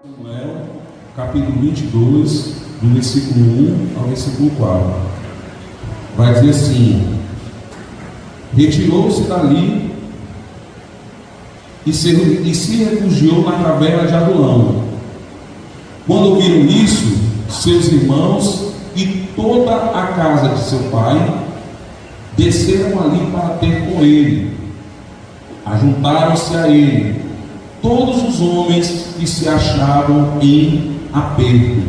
Samuel, capítulo 22, do versículo 1 ao versículo 4. Vai dizer assim: retirou-se dali e se refugiou na caverna de Adulão. Quando ouviram isso, seus irmãos e toda a casa de seu pai desceram ali para ter com ele. Ajuntaram-se a ele todos os homens que se achavam em aperto,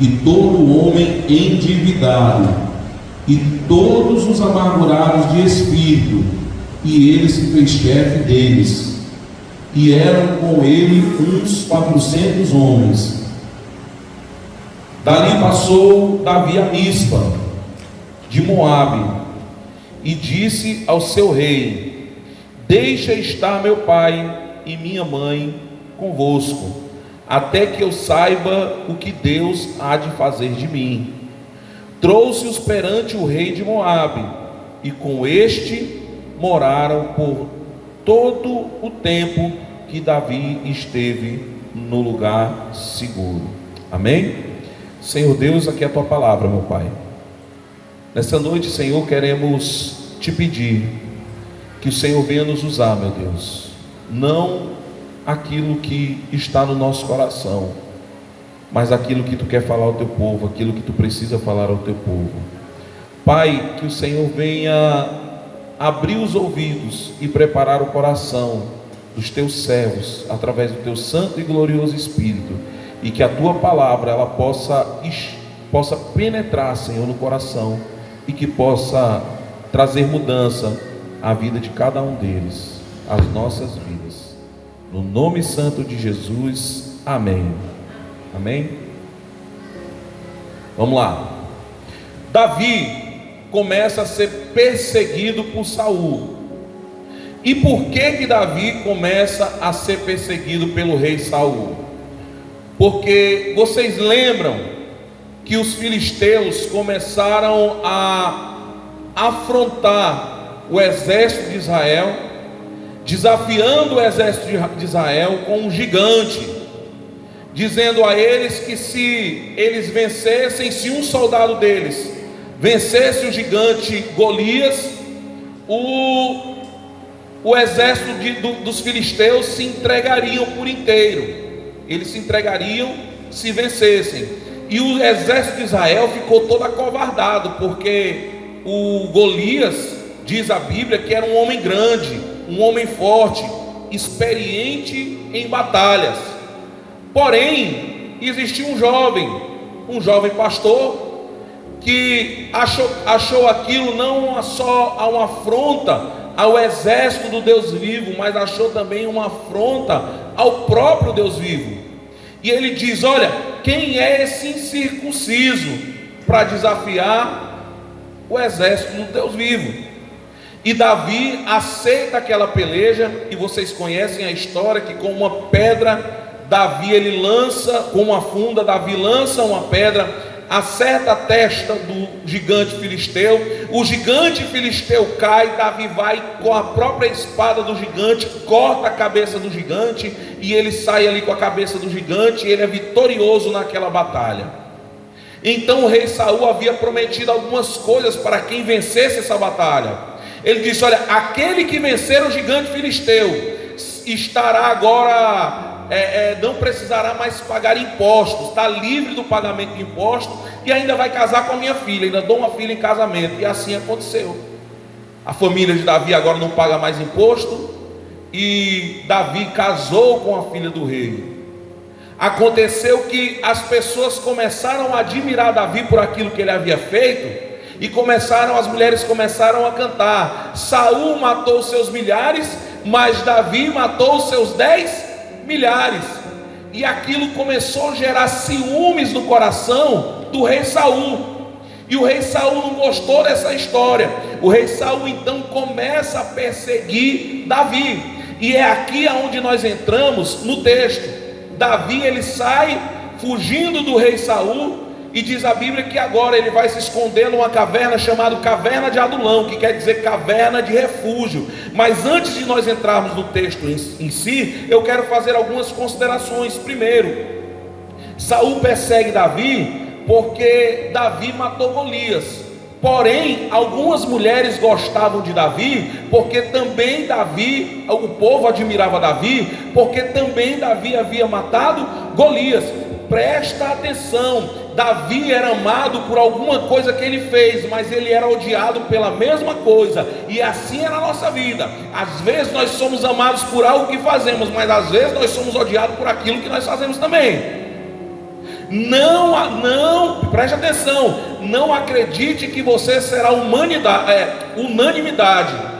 e todo homem endividado, e todos os amargurados de espírito, e ele se fez chefe deles. E eram com ele uns 400 homens. Dali passou Davi a Mispa de Moabe, e disse ao seu rei: deixa estar meu pai e minha mãe convosco, até que eu saiba o que Deus há de fazer de mim. Trouxe-os perante o rei de Moabe, e com este moraram por todo o tempo que Davi esteve no lugar seguro. Amém? Senhor Deus, aqui é a tua palavra, meu Pai. Nessa noite, Senhor, queremos te pedir que o Senhor venha nos usar, meu Deus. Não aquilo que está no nosso coração, mas aquilo que tu quer falar ao teu povo, aquilo que tu precisa falar ao teu povo. Pai, que o Senhor venha abrir os ouvidos e preparar o coração dos teus servos, através do teu santo e glorioso Espírito, e que a tua palavra ela possa penetrar, Senhor, no coração, e que possa trazer mudança à vida de cada um deles, às nossas vidas. No nome santo de Jesus, amém. Amém? Vamos lá. Davi começa a ser perseguido por Saul. E por que Davi começa a ser perseguido pelo rei Saul? Porque vocês lembram que os filisteus começaram a afrontar o exército de Israel, desafiando o exército de Israel com um gigante, dizendo a eles que se eles vencessem, se um soldado deles vencesse o gigante Golias, o exército dos filisteus se entregariam por inteiro. Eles se entregariam se vencessem. E o exército de Israel ficou todo acovardado, porque o Golias, diz a Bíblia, que era um homem grande, um homem forte, experiente em batalhas. Porém, existia um jovem pastor, que achou aquilo não só uma afronta ao exército do Deus vivo, mas achou também uma afronta ao próprio Deus vivo. E ele diz: olha, quem é esse incircunciso para desafiar o exército do Deus vivo? E Davi aceita aquela peleja, e vocês conhecem a história, que com uma pedra, Davi ele lança, com uma funda, Davi lança uma pedra, acerta a testa do gigante filisteu. O gigante filisteu cai, Davi vai com a própria espada do gigante, corta a cabeça do gigante, e ele sai ali com a cabeça do gigante, e ele é vitorioso naquela batalha. Então o rei Saul havia prometido algumas coisas para quem vencesse essa batalha. Ele disse: olha, aquele que vencer o gigante filisteu estará agora, não precisará mais pagar impostos, está livre do pagamento de impostos, e ainda vai casar com a minha filha, ainda dou uma filha em casamento. E assim aconteceu. A família de Davi agora não paga mais imposto, e Davi casou com a filha do rei. Aconteceu que as pessoas começaram a admirar Davi por aquilo que ele havia feito, e as mulheres começaram a cantar: Saul matou seus milhares, mas Davi matou seus 10 milhares. E aquilo começou a gerar ciúmes no coração do rei Saul. E o rei Saul não gostou dessa história. O rei Saul então começa a perseguir Davi. E é aqui aonde nós entramos no texto. Davi ele sai fugindo do rei Saul, E diz a Bíblia que agora ele vai se esconder numa caverna chamada Caverna de Adulão, que quer dizer caverna de refúgio. Mas antes de nós entrarmos no texto em si, eu quero fazer algumas considerações. Primeiro, Saul persegue Davi porque Davi matou Golias. Porém, algumas mulheres gostavam de Davi, porque também Davi, o povo admirava Davi, porque também Davi havia matado Golias. Presta atenção, Davi era amado por alguma coisa que ele fez, mas ele era odiado pela mesma coisa, e assim é na nossa vida. Às vezes nós somos amados por algo que fazemos, mas às vezes nós somos odiados por aquilo que nós fazemos também. Preste atenção, não acredite que você será unanimidade.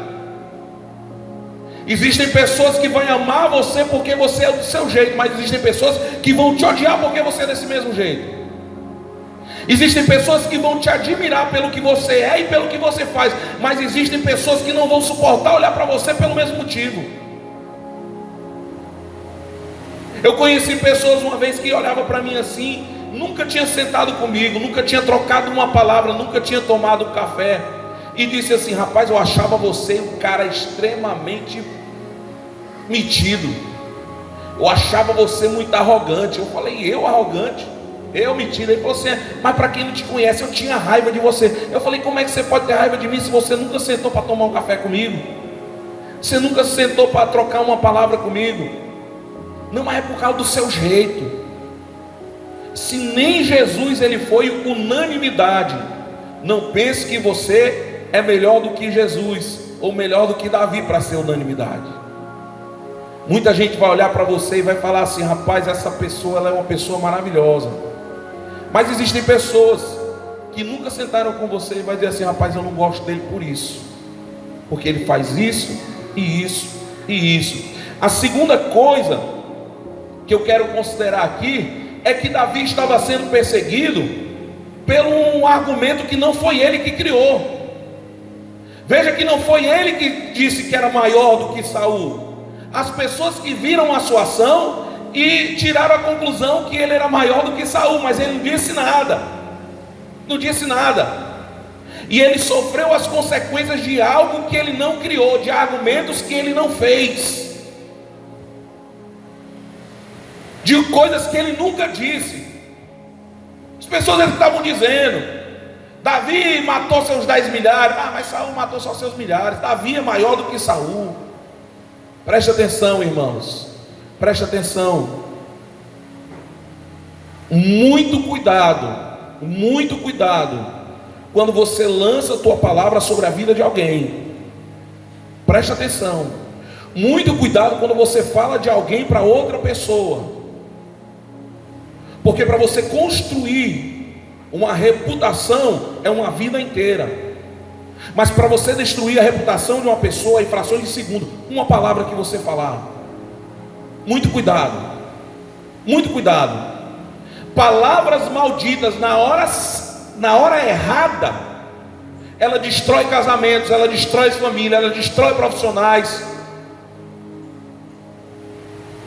Existem pessoas que vão amar você porque você é do seu jeito, mas existem pessoas que vão te odiar porque você é desse mesmo jeito. Existem pessoas que vão te admirar pelo que você é e pelo que você faz, mas existem pessoas que não vão suportar olhar para você pelo mesmo motivo. Eu conheci pessoas uma vez que olhavam para mim assim, nunca tinha sentado comigo, nunca tinha trocado uma palavra, nunca tinha tomado um café, e disse assim: rapaz, eu achava você um cara extremamente metido, eu achava você muito arrogante. Eu falei: eu arrogante? Eu metido? Ele falou assim: mas para quem não te conhece, eu tinha raiva de você. Eu falei: como é que você pode ter raiva de mim se você nunca sentou para tomar um café comigo? Você nunca sentou para trocar uma palavra comigo? Não, mas é por causa do seu jeito. Se nem Jesus ele foi unanimidade, não pense que você é melhor do que Jesus, ou melhor do que Davi para ser unanimidade. Muita gente vai olhar para você e vai falar assim: rapaz, essa pessoa ela é uma pessoa maravilhosa. Mas existem pessoas que nunca sentaram com você e vai dizer assim: rapaz, eu não gosto dele por isso, porque ele faz isso, e isso, e isso. A segunda coisa que eu quero considerar aqui é que Davi estava sendo perseguido por um argumento que não foi ele que criou. Veja que não foi ele que disse que era maior do que Saul. As pessoas que viram a sua ação e tiraram a conclusão que ele era maior do que Saul, mas ele não disse nada. Não disse nada. E ele sofreu as consequências de algo que ele não criou, de argumentos que ele não fez, de coisas que ele nunca disse. As pessoas estavam dizendo: Davi matou seus 10 milhares. Mas Saul matou só seus milhares. Davi é maior do que Saul. Preste atenção, irmãos. Preste atenção. Muito cuidado quando você lança a tua palavra sobre a vida de alguém. Preste atenção. Muito cuidado quando você fala de alguém para outra pessoa. Porque para você construir uma reputação é uma vida inteira. Mas para você destruir a reputação de uma pessoa em frações de segundo, uma palavra que você falar. Muito cuidado. Muito cuidado. Palavras malditas na hora errada, ela destrói casamentos, ela destrói família, ela destrói profissionais.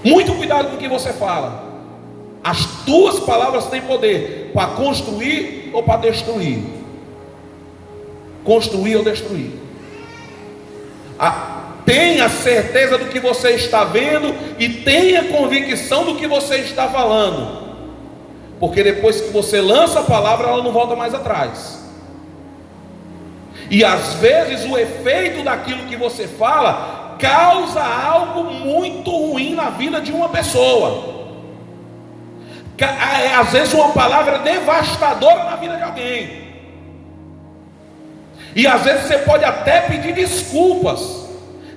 Muito cuidado com o que você fala. As tuas palavras têm poder para construir ou para destruir. Construir ou destruir. Tenha certeza do que você está vendo e tenha convicção do que você está falando. Porque depois que você lança a palavra, ela não volta mais atrás. E às vezes o efeito daquilo que você fala causa algo muito ruim na vida de uma pessoa. Às vezes uma palavra é devastadora na vida de alguém. E às vezes você pode até pedir desculpas.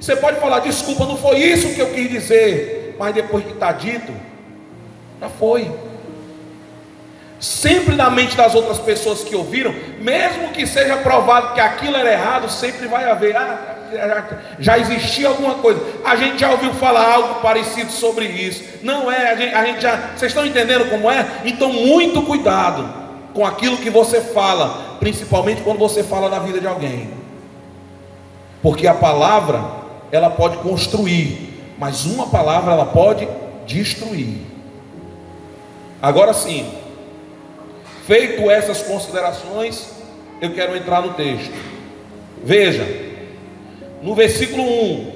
Você pode falar: desculpa, não foi isso que eu quis dizer. Mas depois que está dito, já foi. Sempre na mente das outras pessoas que ouviram, mesmo que seja provado que aquilo era errado, sempre vai haver: já existia alguma coisa, a gente já ouviu falar algo parecido sobre isso. Não é, a gente já, vocês estão entendendo como é? Então muito cuidado com aquilo que você fala, principalmente quando você fala na vida de alguém, porque a palavra ela pode construir, mas uma palavra ela pode destruir. Agora sim, Feito essas considerações, eu quero entrar no texto. Veja, no versículo 1,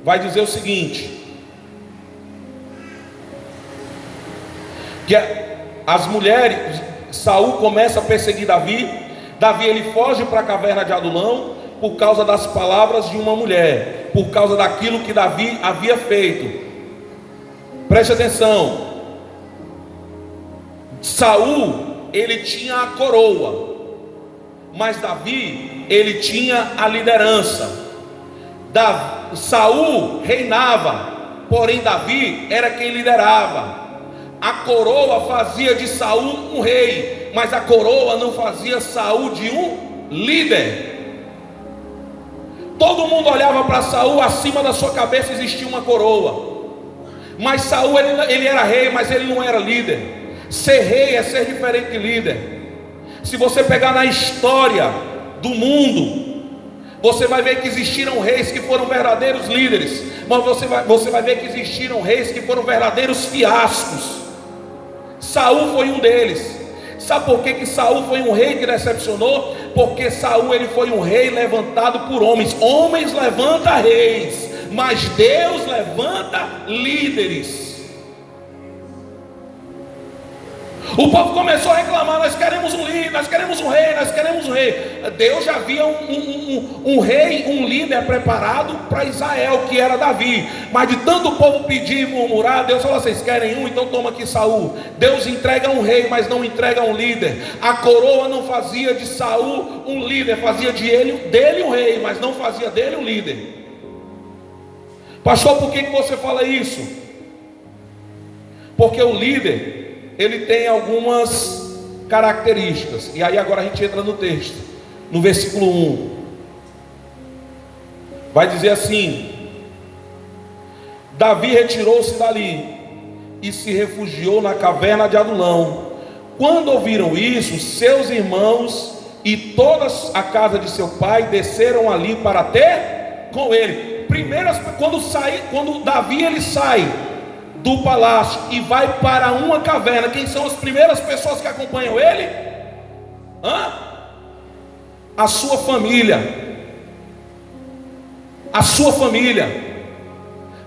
vai dizer o seguinte: que as mulheres, Saul começa a perseguir Davi. Davi ele foge para a caverna de Adulão por causa das palavras de uma mulher, por causa daquilo que Davi havia feito. Preste atenção. Saul ele tinha a coroa, mas Davi ele tinha a liderança. Saul reinava, porém Davi era quem liderava. A coroa fazia de Saul um rei, mas a coroa não fazia Saul de um líder. Todo mundo olhava para Saul, acima da sua cabeça existia uma coroa, mas Saul ele era rei, mas ele não era líder. Ser rei é ser diferente de líder. Se você pegar na história do mundo, você vai ver que existiram reis que foram verdadeiros líderes, mas você vai ver que existiram reis que foram verdadeiros fiascos. Saul foi um deles. Sabe por que Saul foi um rei que decepcionou? Porque Saul ele foi um rei levantado por homens. Homens levantam reis, mas Deus levanta líderes. O povo começou a reclamar: nós queremos um líder, nós queremos um rei, nós queremos um rei. Deus já havia um rei, um líder preparado para Israel, que era Davi. Mas de tanto o povo pedir e murmurar, Deus falou: vocês querem um? Então toma aqui Saul. Deus entrega um rei, mas não entrega um líder. A coroa não fazia de Saul um líder, fazia dele um rei, mas não fazia dele um líder. Pastor, por que você fala isso? Porque o líder ele tem algumas características. E aí agora a gente entra no texto. No versículo 1 vai dizer assim: Davi retirou-se dali e se refugiou na caverna de Adulão. Quando ouviram isso, seus irmãos e toda a casa de seu pai desceram ali para ter com ele. Primeiro, quando Davi ele sai do palácio e vai para uma caverna, quem são as primeiras pessoas que acompanham ele? A sua família. A sua família.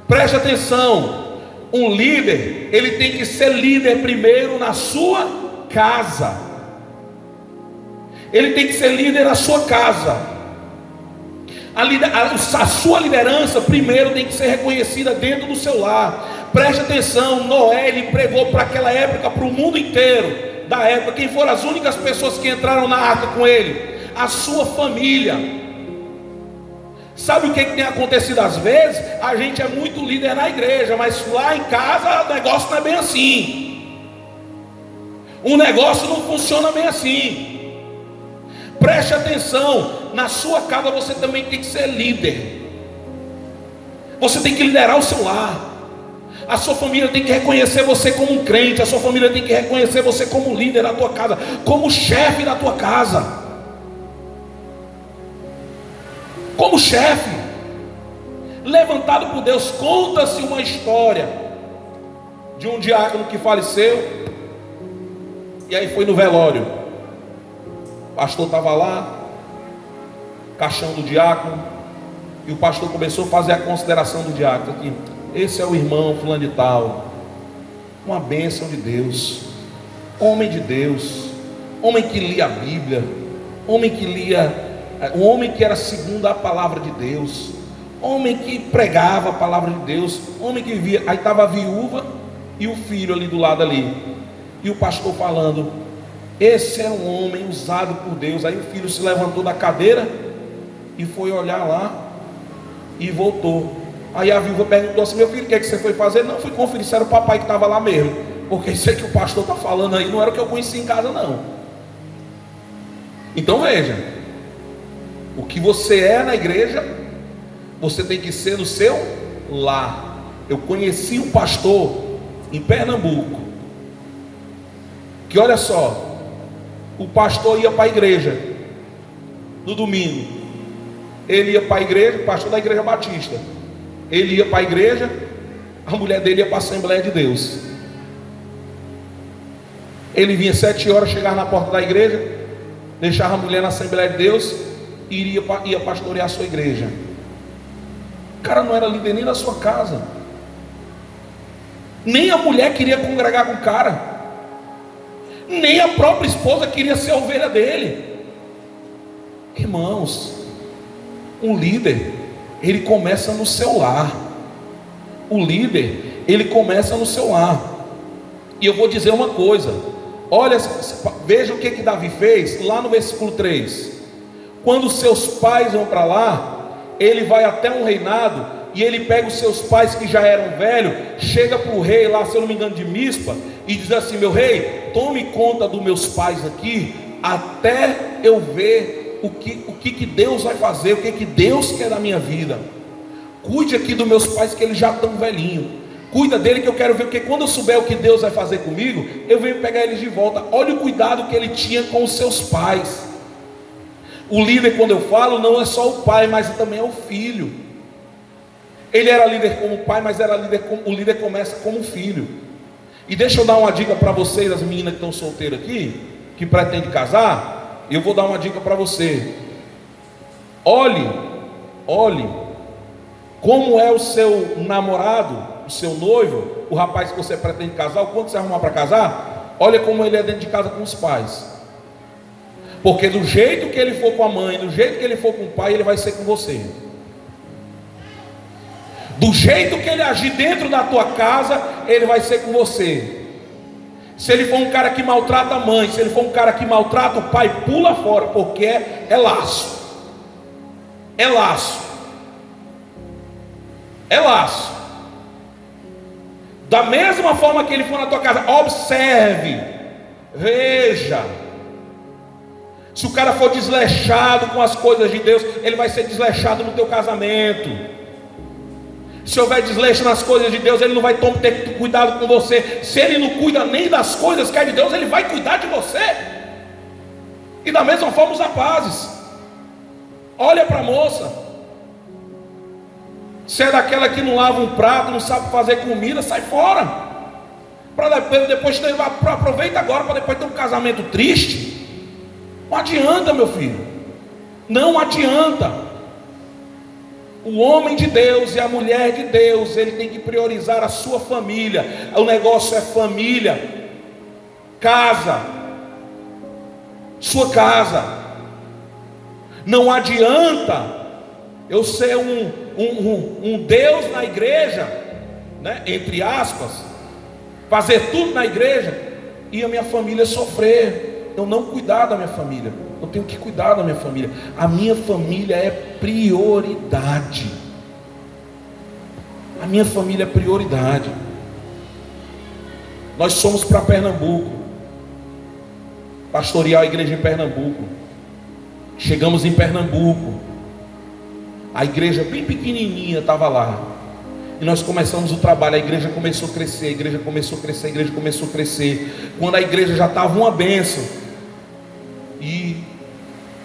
Preste atenção. Um líder, ele tem que ser líder primeiro na sua casa. Ele tem que ser líder na sua casa. A sua liderança primeiro tem que ser reconhecida dentro do seu lar. Preste atenção, Noé ele pregou para aquela época, para o mundo inteiro da época. Quem foram as únicas pessoas que entraram na arca com ele? A sua família. Sabe o que tem acontecido às vezes? A gente é muito líder na igreja, mas lá em casa o negócio não é bem assim. O negócio não funciona bem assim. Preste atenção, na sua casa você também tem que ser líder. Você tem que liderar o seu lar. A sua família tem que reconhecer você como um crente. A sua família tem que reconhecer você como líder da tua casa, como chefe da tua casa, como chefe levantado por Deus. Conta-se uma história de um diácono que faleceu, e aí foi no velório. O pastor estava lá, caixão do diácono, e o pastor começou a fazer a consideração do diácono aqui: esse é o irmão fulano de tal, uma bênção de Deus, homem de Deus, homem que lia a Bíblia, um homem que era segundo a palavra de Deus, homem que pregava a palavra de Deus, homem que vivia. Aí estava a viúva e o filho ali do lado ali, e o pastor falando: esse é um homem usado por Deus. Aí o filho se levantou da cadeira e foi olhar lá e voltou. Aí a viúva perguntou assim: meu filho, o que é que você foi fazer? Não, fui conferir se era o papai que estava lá mesmo, porque isso é que o pastor está falando aí não era o que eu conheci em casa não. Então veja, o que você é na igreja, você tem que ser no seu lar. Eu conheci um pastor em Pernambuco, que olha só, o pastor ia para a igreja no domingo, ele ia para a igreja, o pastor da igreja batista, ele ia para a igreja, a mulher dele ia para a Assembleia de Deus. Ele vinha 7 horas, chegava na porta da igreja, deixava a mulher na Assembleia de Deus e ia pastorear a sua igreja. O cara não era líder nem da sua casa. Nem a mulher queria congregar com o cara. Nem a própria esposa queria ser a ovelha dele. Irmãos, um líder, ele começa no seu lar. O líder, ele começa no seu lar. E eu vou dizer uma coisa. Olha, veja o que Davi fez lá no versículo 3. Quando seus pais vão para lá, ele vai até um reinado, e ele pega os seus pais que já eram velhos, chega para o rei lá, se eu não me engano, de Mispa, e diz assim: meu rei, tome conta dos meus pais aqui, até eu ver o que Deus vai fazer, o que Deus quer da minha vida. Cuide aqui dos meus pais, que eles já estão velhinhos. Cuida dele, que eu quero ver, porque quando eu souber o que Deus vai fazer comigo, eu venho pegar eles de volta. Olha o cuidado que ele tinha com os seus pais. O líder, quando eu falo, não é só o pai, mas também é o filho. Ele era líder como pai, mas o líder começa como filho. E deixa eu dar uma dica para vocês, as meninas que estão solteiras aqui, que pretendem casar. Eu vou dar uma dica para você. Olhe como é o seu namorado, o seu noivo, o rapaz que você pretende casar, o quanto você arrumar para casar. Olha como ele é dentro de casa com os pais. Porque do jeito que ele for com a mãe, do jeito que ele for com o pai, ele vai ser com você. Do jeito que ele agir dentro da tua casa, ele vai ser com você. Se ele for um cara que maltrata a mãe, se ele for um cara que maltrata o pai, pula fora, porque é laço. É laço. É laço. Da mesma forma que ele for na tua casa, observe, veja. Se o cara for desleixado com as coisas de Deus, ele vai ser desleixado no teu casamento. Se houver desleixo nas coisas de Deus, ele não vai ter cuidado com você. Se ele não cuida nem das coisas que é de Deus, ele vai cuidar de você. E da mesma forma os rapazes. Olha para a moça. Se é daquela que não lava um prato, não sabe fazer comida, sai fora. Para depois aproveita agora para depois ter um casamento triste. Não adianta, meu filho. Não adianta. O homem de Deus e a mulher de Deus, ele tem que priorizar a sua família. O negócio é família, casa, sua casa. Não adianta eu ser um Deus na igreja, né, entre aspas, fazer tudo na igreja e a minha família sofrer. Eu não cuidar da minha família. Eu tenho que cuidar da minha família. A minha família é prioridade. A minha família é prioridade. Nós somos para Pernambuco, pastorear a igreja em Pernambuco. Chegamos em Pernambuco, a igreja bem pequenininha estava lá. E nós começamos o trabalho, a igreja começou a crescer, a igreja começou a crescer, a igreja começou a crescer. Quando a igreja já estava uma bênção,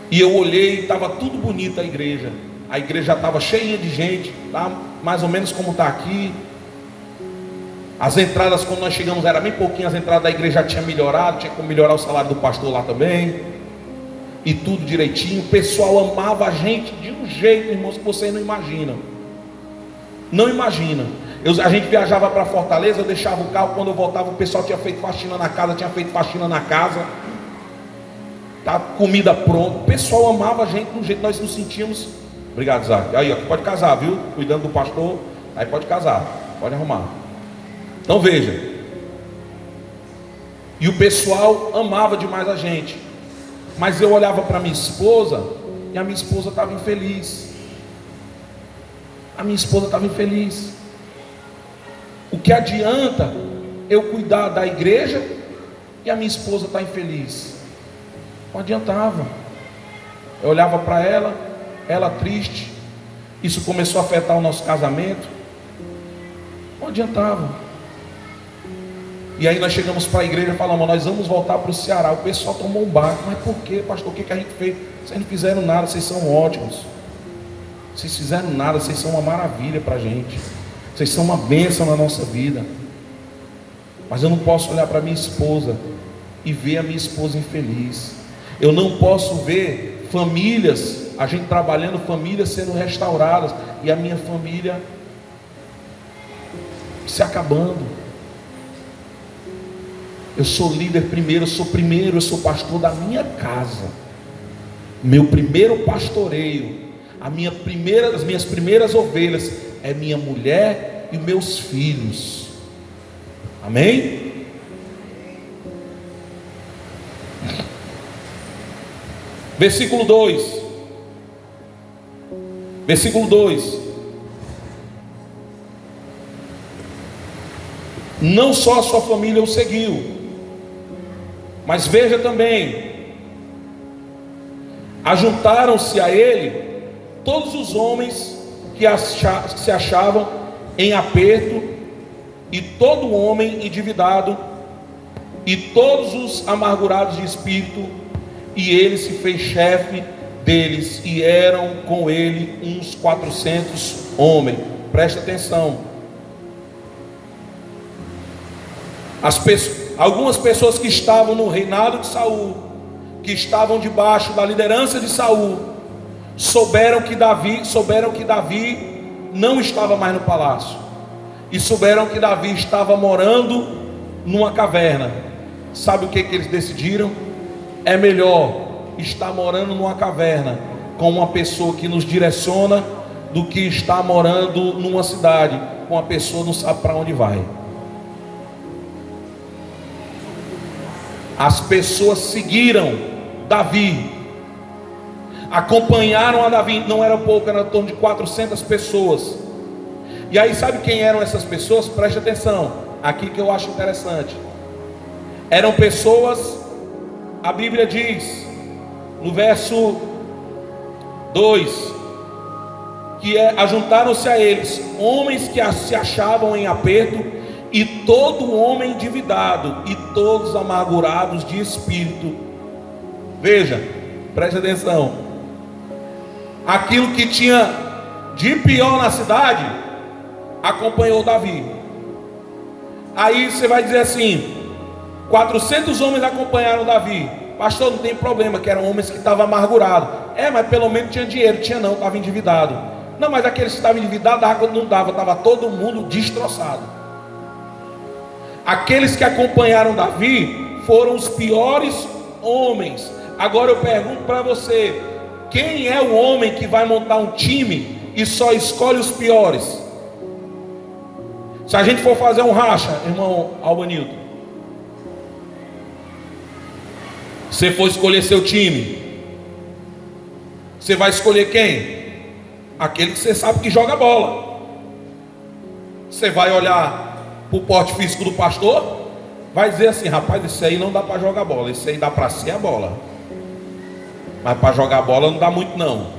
e eu olhei, estava tudo bonito a igreja já estava cheia de gente, tá? Mais ou menos como está aqui. As entradas, quando nós chegamos, era bem pouquinho, as entradas da igreja já tinha melhorado, tinha como melhorar o salário do pastor lá também, e tudo direitinho. O pessoal amava a gente de um jeito, irmãos, que vocês não imaginam. Não imagina. A gente viajava para Fortaleza, eu deixava o carro, quando eu voltava, o pessoal tinha feito faxina na casa, tá, comida pronta. O pessoal amava a gente de um jeito, nós nos sentíamos. Obrigado, Isaac. Aí, ó, pode casar, viu? Cuidando do pastor, aí pode casar, pode arrumar. Então veja. E o pessoal amava demais a gente. Mas eu olhava para minha esposa e a minha esposa estava infeliz. A minha esposa estava infeliz. O que adianta eu cuidar da igreja e a minha esposa está infeliz? Não adiantava. Eu olhava para ela triste. Isso começou a afetar o nosso casamento. Não adiantava. E aí nós chegamos para a igreja e falamos: nós vamos voltar para o Ceará. O pessoal tomou um barco. Mas por quê, pastor? O que a gente fez? Vocês não fizeram nada, vocês são ótimos. Vocês fizeram nada, vocês são uma maravilha para a gente. Vocês são uma bênção na nossa vida. Mas eu não posso olhar para minha esposa e ver a minha esposa infeliz. Eu não posso ver famílias, a gente trabalhando, famílias sendo restauradas e a minha família se acabando. Eu sou líder primeiro, eu sou pastor da minha casa. Meu primeiro pastoreio, as minhas primeiras ovelhas é minha mulher e meus filhos. Amém? Versículo 2. Versículo 2. Não só a sua família o seguiu, mas veja também, ajuntaram-se a ele todos os homens que se achavam em aperto, e todo homem endividado, e todos os amargurados de espírito, e ele se fez chefe deles, e eram com ele uns 400 homens. Presta atenção. Algumas pessoas que estavam no reinado de Saul, que estavam debaixo da liderança de Saul, souberam que Davi não estava mais no palácio, e souberam que Davi estava morando numa caverna. Sabe o que eles decidiram? É melhor estar morando numa caverna com uma pessoa que nos direciona, do que estar morando numa cidade com uma pessoa que não sabe para onde vai. As pessoas seguiram Davi, acompanharam a Davi. Não era pouco, era em torno de 400 pessoas. E aí, sabe quem eram essas pessoas? Preste atenção, aqui que eu acho interessante. Eram pessoas, a Bíblia diz no verso 2, que ajuntaram-se a eles homens que se achavam em aperto, e todo homem endividado, e todos amargurados de espírito. Veja, preste atenção, aquilo que tinha de pior na cidade acompanhou Davi. Aí você vai dizer assim: 400 homens acompanharam Davi. Pastor, não tem problema, que eram homens que estavam amargurados. Mas pelo menos tinha dinheiro. Tinha não, estava endividado. Não, mas aqueles que estavam endividados, a água não dava, estava todo mundo destroçado. Aqueles que acompanharam Davi foram os piores homens. Agora eu pergunto para você: quem é o homem que vai montar um time e só escolhe os piores? Se a gente for fazer um racha, irmão Albanildo, você for escolher seu time, você vai escolher quem? Aquele que você sabe que joga bola. Você vai olhar para o porte físico do pastor, vai dizer assim: rapaz, esse aí não dá para jogar bola, esse aí dá para ser a bola, mas para jogar bola não dá muito não.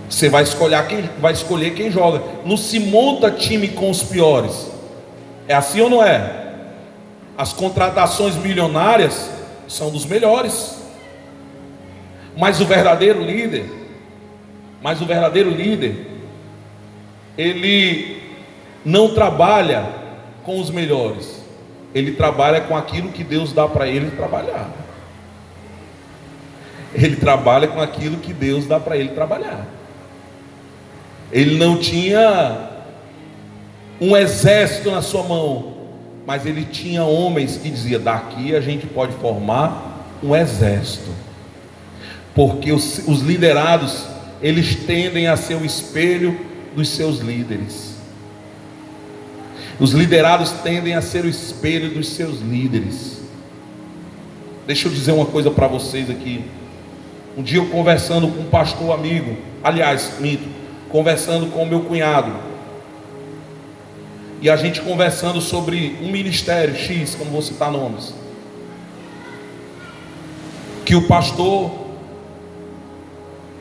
Você vai escolher quem joga. Não se monta time com os piores. É assim ou não é? As contratações milionárias são dos melhores. Mas o verdadeiro líder, ele não trabalha com os melhores. Ele trabalha com aquilo que Deus dá para ele trabalhar. Ele trabalha com aquilo que Deus dá para ele trabalhar. Ele não tinha um exército na sua mão, mas ele tinha homens que diziam: daqui a gente pode formar um exército. Porque os liderados, eles tendem a ser o espelho dos seus líderes. Os liderados tendem a ser o espelho dos seus líderes. Deixa eu dizer uma coisa para vocês aqui. Um dia eu conversando com um pastor amigo, conversando com o meu cunhado, e a gente conversando sobre um ministério X, como vou citar nomes, que o pastor,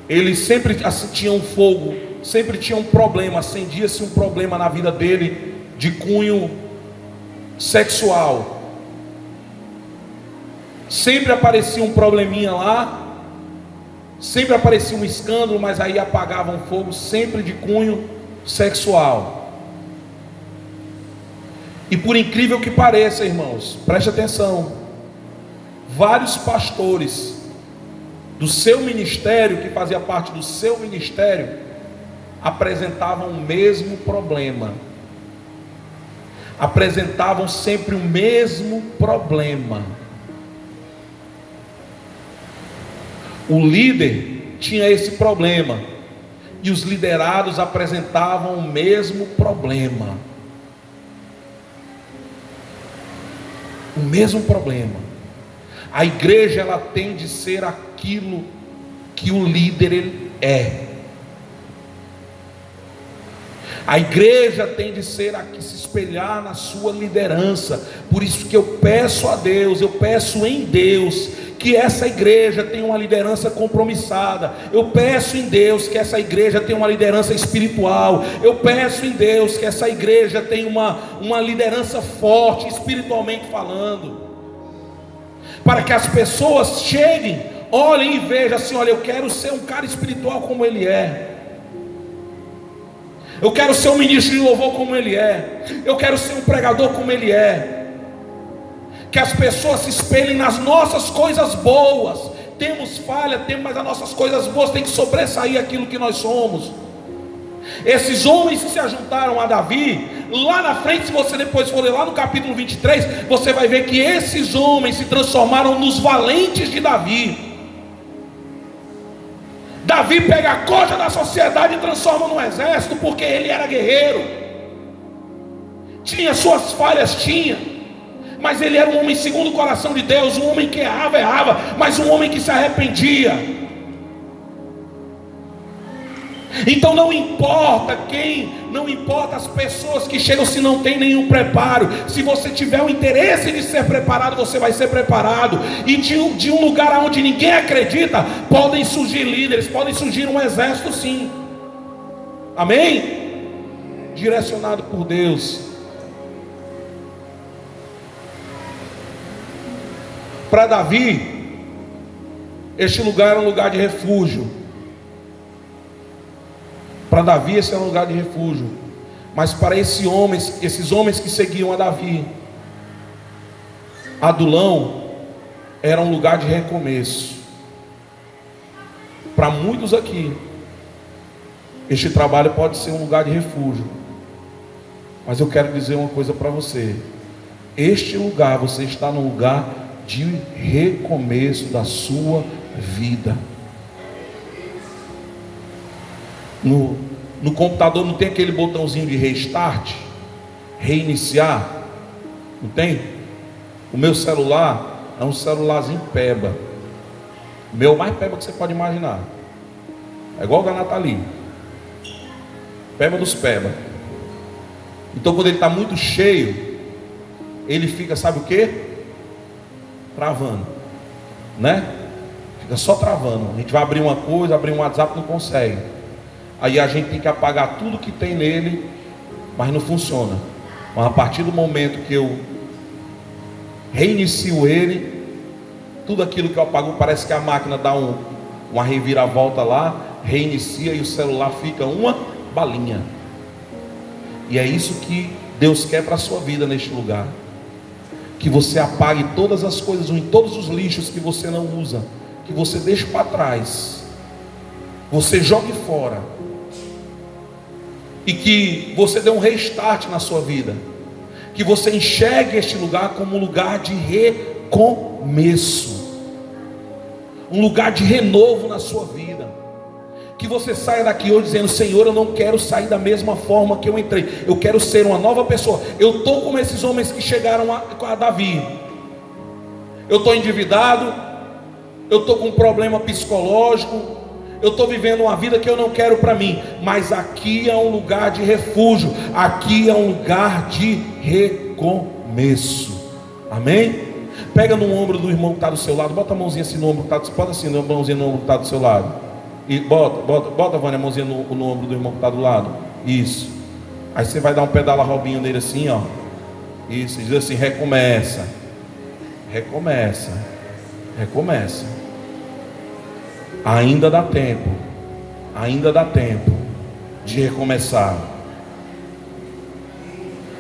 ele sempre tinha um fogo, sempre tinha um problema, acendia-se um problema na vida dele de cunho sexual. Sempre aparecia um probleminha lá, sempre aparecia um escândalo, mas aí apagava um fogo, sempre de cunho sexual. E por incrível que pareça, irmãos, preste atenção, vários pastores do seu ministério, que fazia parte do seu ministério, apresentavam o mesmo problema. Apresentavam sempre o mesmo problema. O líder tinha esse problema, e os liderados apresentavam o mesmo problema. O mesmo problema. A igreja, ela tem de ser aquilo que o líder ele é. A igreja tem de ser a que se espelhar na sua liderança. Por isso que eu peço a Deus, eu peço em Deus, que essa igreja tenha uma liderança compromissada. Eu peço em Deus que essa igreja tenha uma liderança espiritual. Eu peço em Deus que essa igreja tenha uma liderança forte, espiritualmente falando, para que as pessoas cheguem, olhem e vejam assim: olha, eu quero ser um cara espiritual como ele é. Eu quero ser um ministro de louvor como ele é. Eu quero ser um pregador como ele é. Que as pessoas se espelhem nas nossas coisas boas. Temos falha, mas as nossas coisas boas têm que sobressair aquilo que nós somos. Esses homens que se ajuntaram a Davi, lá na frente, se você depois for ler lá no capítulo 23, você vai ver que esses homens se transformaram nos valentes de Davi. Davi pega a coxa da sociedade e transforma num exército, porque ele era guerreiro. Tinha suas falhas, mas ele era um homem segundo o coração de Deus, um homem que errava, mas um homem que se arrependia. Então não importa as pessoas que chegam, se não tem nenhum preparo. Se você tiver o interesse de ser preparado, você vai ser preparado. E de um lugar onde ninguém acredita, podem surgir líderes, podem surgir um exército, sim. Amém? Direcionado por Deus. Para Davi, este lugar era um lugar de refúgio. Para Davi esse era um lugar de refúgio. Mas para esses homens que seguiam a Davi, Adulão era um lugar de recomeço. Para muitos aqui, este trabalho pode ser um lugar de refúgio. Mas eu quero dizer uma coisa para você: este lugar, você está num lugar de recomeço da sua vida. No computador não tem aquele botãozinho de restart, reiniciar? Não tem? O meu celular é um celularzinho peba. O meu mais peba que você pode imaginar. É igual o da Nathalie. Peba dos peba. Então quando ele está muito cheio, ele fica, sabe o que? Travando, né? Fica só travando. A gente vai abrir uma coisa, abrir um WhatsApp, não consegue. Aí a gente tem que apagar tudo que tem nele, mas não funciona. Mas a partir do momento que eu reinicio ele, tudo aquilo que eu apago, parece que a máquina dá uma reviravolta lá, reinicia e o celular fica uma balinha. E é isso que Deus quer para a sua vida neste lugar. Que você apague todas as coisas, todos os lixos que você não usa, que você deixe para trás, você jogue fora. E que você dê um restart na sua vida. Que você enxergue este lugar como um lugar de recomeço, um lugar de renovo na sua vida. Que você saia daqui hoje dizendo: Senhor, eu não quero sair da mesma forma que eu entrei. Eu quero ser uma nova pessoa. Eu estou como esses homens que chegaram a Davi. Eu estou endividado. Eu estou com um problema psicológico. Eu estou vivendo uma vida que eu não quero para mim. Mas aqui é um lugar de refúgio. Aqui é um lugar de recomeço. Amém? Pega no ombro do irmão que está do seu lado. Bota a mãozinha assim no ombro que está. Bota assim a mãozinha no ombro que está do seu lado. E bota Vânia, a mãozinha no ombro do irmão que está do lado. Isso. Aí você vai dar um pedala robinho nele assim, ó. Isso. Diz assim: recomeça. Recomeça. Recomeça. Ainda dá tempo de recomeçar.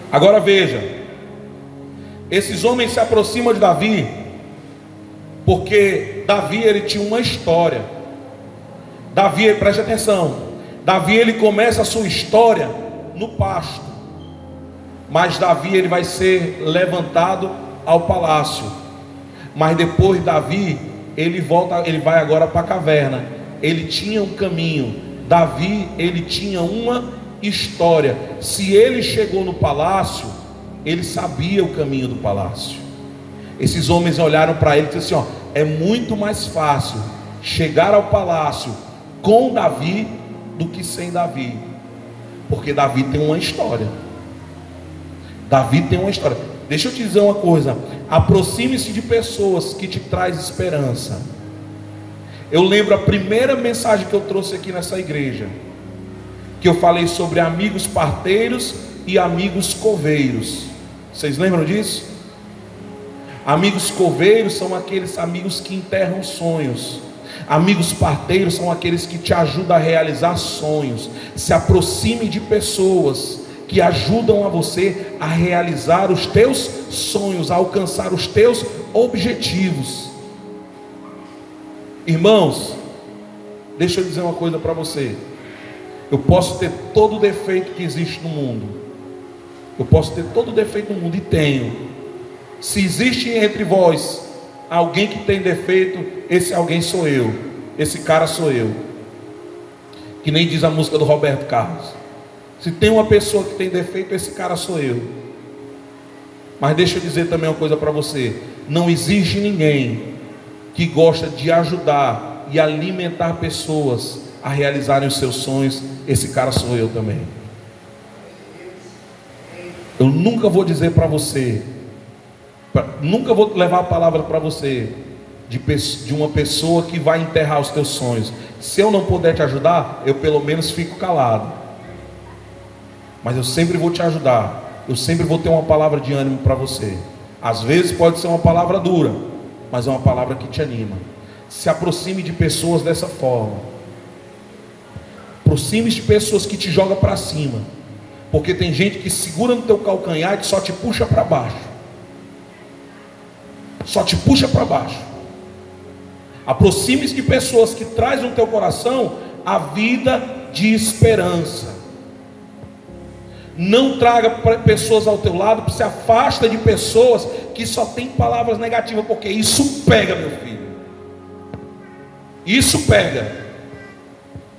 Agora veja, Esses homens se aproximam de Davi, porque Davi, ele tinha uma história. Davi, preste atenção, Davi, ele começa a sua história no pasto, mas Davi, ele vai ser levantado ao palácio. Mas depois Davi, ele volta, ele vai agora para a caverna. Ele tinha um caminho. Davi, ele tinha uma história. Se ele chegou no palácio, ele sabia o caminho do palácio. Esses homens olharam para ele e disseram assim: ó, é muito mais fácil chegar ao palácio com Davi do que sem Davi, porque Davi tem uma história. Davi tem uma história. Deixa eu te dizer uma coisa: aproxime-se de pessoas que te traz esperança. Eu lembro a primeira mensagem que eu trouxe aqui nessa igreja, que eu falei sobre amigos parteiros e amigos coveiros. Vocês lembram disso? Amigos coveiros são aqueles amigos que enterram sonhos. Amigos parteiros são aqueles que te ajudam a realizar sonhos. Se aproxime de pessoas que ajudam a você a realizar os teus sonhos, a alcançar os teus objetivos. Irmãos, deixa eu dizer uma coisa para você. Eu posso ter todo o defeito que existe no mundo. Eu posso ter todo o defeito no mundo, e tenho. Se existe entre vós alguém que tem defeito, esse alguém sou eu. Esse cara sou eu. Que nem diz a música do Roberto Carlos. Se tem uma pessoa que tem defeito, esse cara sou eu. Mas deixa eu dizer também uma coisa para você: não existe ninguém que gosta de ajudar e alimentar pessoas a realizarem os seus sonhos. Esse cara sou eu também. Eu nunca vou dizer para você, nunca vou levar a palavra para você de uma pessoa que vai enterrar os teus sonhos. Se eu não puder te ajudar, eu pelo menos fico calado. Mas eu sempre vou te ajudar. Eu sempre vou ter uma palavra de ânimo para você. Às vezes pode ser uma palavra dura, mas é uma palavra que te anima. Se aproxime de pessoas dessa forma. Aproxime-se de pessoas que te jogam para cima. Porque tem gente que segura no teu calcanhar e só te puxa para baixo. Só te puxa para baixo. Aproxime-se de pessoas que trazem no teu coração a vida de esperança. Não traga pessoas ao teu lado, se afasta de pessoas que só tem palavras negativas, porque isso pega, meu filho. Isso pega.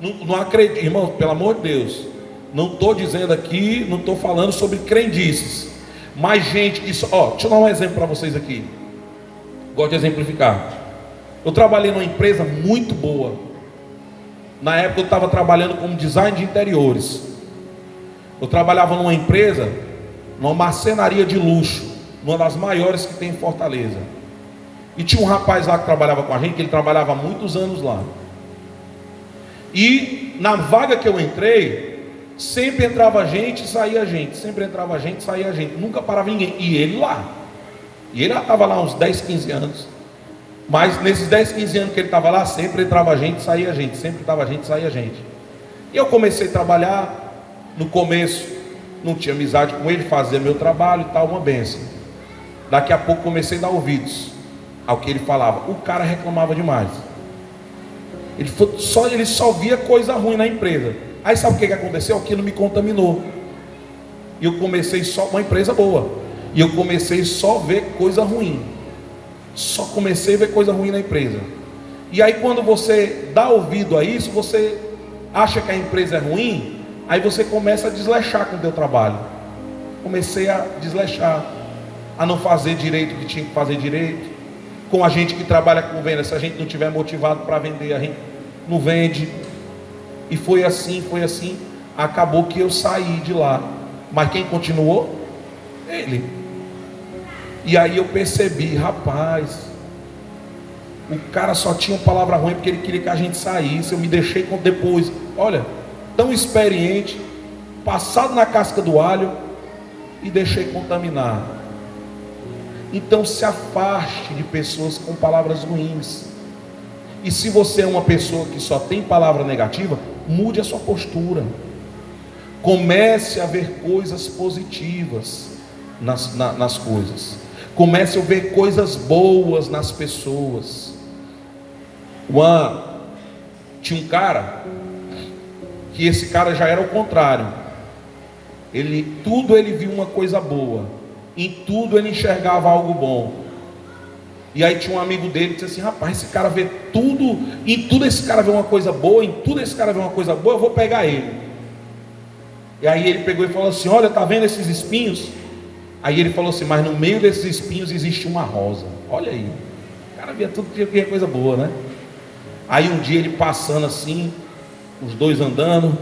Não acredito, irmão, pelo amor de Deus. Não estou dizendo aqui, não estou falando sobre crendices. Mas gente que só, deixa eu dar um exemplo para vocês aqui. Gosto de exemplificar. Eu trabalhei numa empresa muito boa. Na época eu estava trabalhando como design de interiores. Eu trabalhava numa empresa, numa marcenaria de luxo, uma das maiores que tem em Fortaleza. E tinha um rapaz lá que trabalhava com a gente, que ele trabalhava há muitos anos lá. E na vaga que eu entrei, sempre entrava gente e saía gente. Sempre entrava gente e saía gente. Nunca parava ninguém. E ele lá. E ele já estava lá uns 10, 15 anos. Mas nesses 10, 15 anos que ele estava lá, sempre entrava gente e saía gente. Sempre entrava gente e saía gente. E eu comecei a trabalhar. No começo não tinha amizade com ele, fazia meu trabalho e tal, uma benção. Daqui a pouco comecei a dar ouvidos ao que ele falava. O cara reclamava demais. Ele só via coisa ruim na empresa. Aí sabe o que aconteceu? Aquilo me contaminou. E eu comecei só, uma empresa boa, e eu comecei só a ver coisa ruim. Só comecei a ver coisa ruim na empresa. E aí quando você dá ouvido a isso, você acha que a empresa é ruim. Aí você começa a desleixar com o teu trabalho. Comecei a desleixar, a não fazer direito o que tinha que fazer direito. Com a gente que trabalha com venda, se a gente não tiver motivado para vender, a gente não vende. E foi assim. Acabou que eu saí de lá. Mas quem continuou? Ele. E aí eu percebi, rapaz, o cara só tinha palavra ruim porque ele queria que a gente saísse. Eu me deixei depois, olha, tão experiente, passado na casca do alho, e deixei contaminar. Então se afaste de pessoas com palavras ruins. E se você é uma pessoa que só tem palavra negativa, mude a sua postura. Comece a ver coisas positivas nas coisas. Comece a ver coisas boas nas pessoas. Tinha um cara, que esse cara já era o contrário. Tudo ele via uma coisa boa, em tudo ele enxergava algo bom. E aí tinha um amigo dele que disse assim: rapaz, esse cara vê tudo, em tudo esse cara vê uma coisa boa, em tudo esse cara vê uma coisa boa, eu vou pegar ele. E aí ele pegou e falou assim: olha, tá vendo esses espinhos? Aí ele falou assim: mas no meio desses espinhos existe uma rosa. Olha aí, o cara via tudo que é coisa boa, né? Aí um dia ele passando assim, os dois andando,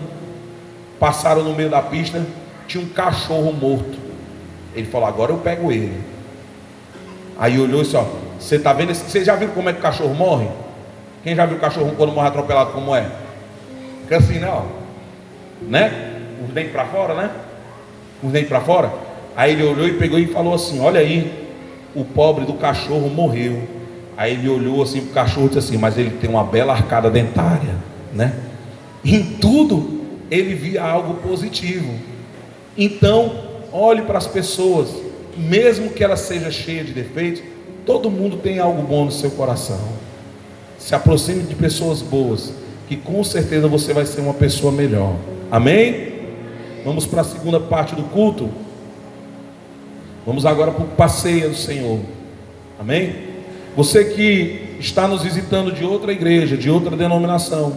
passaram no meio da pista, tinha um cachorro morto. Ele falou: agora eu pego ele. Aí olhou e disse: ó, você tá vendo esse... Você já viu como é que o cachorro morre? Quem já viu o cachorro quando morre atropelado, como é? Fica assim, né, ó, né? Os dentes para fora, né? Os dentes para fora. Aí ele olhou e pegou e falou assim: olha aí, o pobre do cachorro morreu. Aí ele olhou assim pro cachorro e disse assim: mas ele tem uma bela arcada dentária, né? Em tudo ele via algo positivo. Então, olhe para as pessoas, mesmo que ela seja cheia de defeitos, todo mundo tem algo bom no seu coração. Se aproxime de pessoas boas, que com certeza você vai ser uma pessoa melhor. Amém? Vamos para a segunda parte do culto. Vamos agora para o passeio do Senhor. Amém? Você que está nos visitando de outra igreja, de outra denominação,